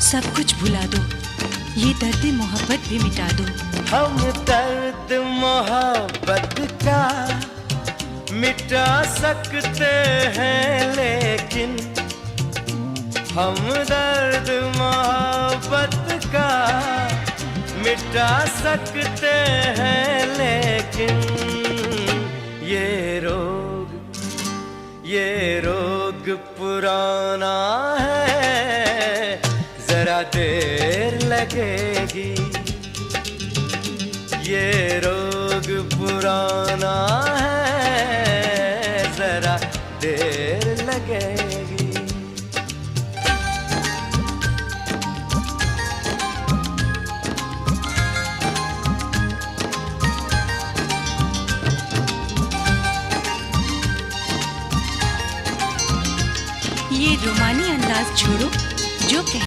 सब कुछ भुला दो, ये दर्द मोहब्बत भी मिटा दो। हम दर्द मोहब्बत का मिटा सकते हैं, लेकिन हम दर्द मोहब्बत का मिटा सकते हैं, लेकिन ये रोग पुराना है, जरा देर लगेगी। ये रोग पुराना है, जरा देर लगेगी। ये रोमानी अंदाज छोड़ो, जो कह